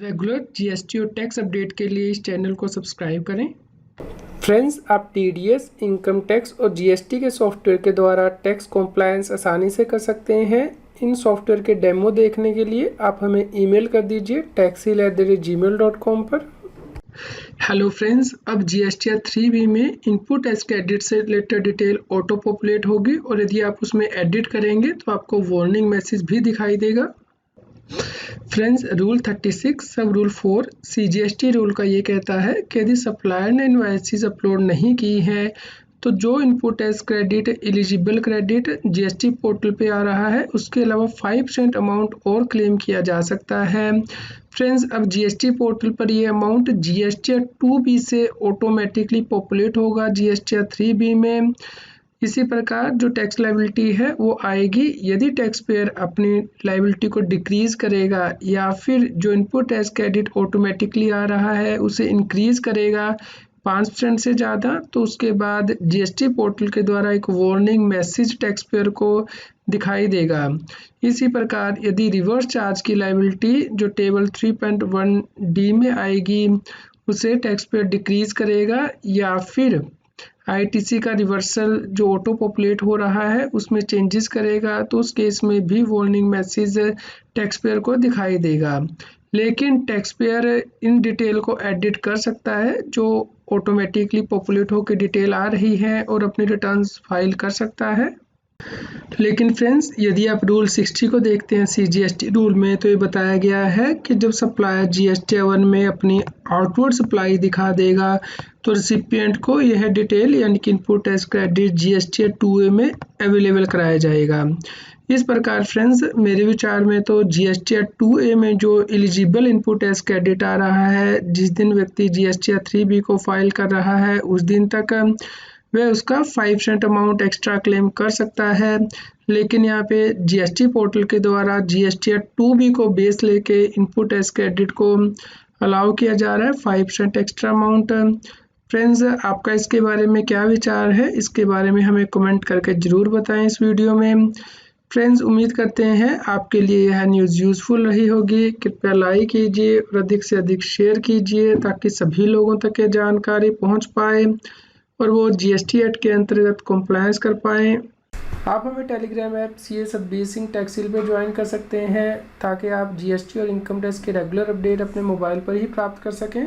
Regular GST और tax update के लिए इस चैनल को सब्सक्राइब करें। फ्रेंड्स, आप टीडीएस, इनकम टैक्स और जीएसटी के सॉफ्टवेयर के द्वारा टैक्स कॉम्प्लायंस आसानी से कर सकते हैं। इन सॉफ्टवेयर के डेमो देखने के लिए आप हमें ईमेल कर दीजिए taxil@gmail.com पर। हेलो फ्रेंड्स, अब जीएसटीआर 3B में इनपुट टैक्स क्रेडिट से रिलेटेड डिटेल ऑटो पॉपुलेट होगी और यदि आप उसमें एडिट करेंगे तो आपको वार्निंग मैसेज भी दिखाई देगा। फ्रेंड्स, रूल 36 सब रूल 4 सीजीएसटी रूल का ये कहता है कि यदि सप्लायर ने इनवॉइसेस अपलोड नहीं की है तो जो input tax credit eligible credit GST portal पे आ रहा है उसके अलावा 5% अमाउंट और क्लेम किया जा सकता है। फ्रेंड्स, अब जीएसटी पोर्टल पर ये अमाउंट जीएसटीआर 2B से ऑटोमेटिकली पॉपुलेट होगा जीएसटीआर 3B में। इसी प्रकार जो टैक्स लायबिलिटी है वो आएगी यदि टैक्स पेयर अपनी लायबिलिटी को डिक्रीज करेगा या फिर जो इनपुट टैक्स क्रेडिट ऑटोमेटिकली आ रहा है उसे इंक्रीज करेगा 5% से ज़्यादा, तो उसके बाद जीएसटी पोर्टल के द्वारा एक वार्निंग मैसेज टैक्स पेयर को दिखाई देगा। इसी प्रकार यदि रिवर्स चार्ज की लायबिलिटी जो टेबल 3.1D में आएगी उसे टैक्स पेयर डिक्रीज करेगा या फिर आईटीसी का रिवर्सल जो ऑटो पॉपुलेट हो रहा है उसमें चेंजेस करेगा तो उस केस में भी वार्निंग मैसेज टैक्स पेयर को दिखाई देगा। लेकिन टैक्स पेयर इन डिटेल को एडिट कर सकता है जो ऑटोमेटिकली पॉपुलेट होकर डिटेल आ रही है और अपनी रिटर्न्स फाइल कर सकता है। लेकिन फ्रेंड्स, यदि आप रूल 60 को देखते हैं सीजीएसटी रूल में तो ये बताया गया है कि जब सप्लायर जीएसटी 1 में अपनी आउटवर्ड सप्लाई दिखा देगा तो रिसिपिएंट को यह डिटेल यानी कि input tax credit GST 2A में अवेलेबल कराया जाएगा। इस प्रकार फ्रेंड्स, मेरे विचार में तो जीएसटी 2A में जो एलिजिबल इनपुट टैक्स क्रेडिट आ रहा है जिस दिन व्यक्ति जीएसटी 3B को फाइल कर रहा है उस दिन तक वह उसका 5% अमाउंट एक्स्ट्रा क्लेम कर सकता है। लेकिन यहाँ पे जीएसटी पोर्टल के द्वारा जीएसटी 2B को बेस लेके इनपुट टैक्स क्रेडिट को अलाउ किया जा रहा है 5% एक्स्ट्रा अमाउंट। फ्रेंड्स, आपका इसके बारे में क्या विचार है, इसके बारे में हमें कमेंट करके ज़रूर बताएं इस वीडियो में। फ्रेंड्स, उम्मीद करते हैं आपके लिए यह न्यूज़ यूज़फुल रही होगी। कृपया लाइक कीजिए और अधिक से अधिक शेयर कीजिए ताकि सभी लोगों तक ये जानकारी पहुँच पाए और वो जीएसटी एक्ट के अंतर्गत कॉम्प्लायंस कर पाएँ। आप हमें Telegram app CA Satbir Singh टैक्सिल पे ज्वाइन कर सकते हैं ताकि आप जीएसटी और इनकम टैक्स के रेगुलर अपडेट अपने मोबाइल पर ही प्राप्त कर सकें।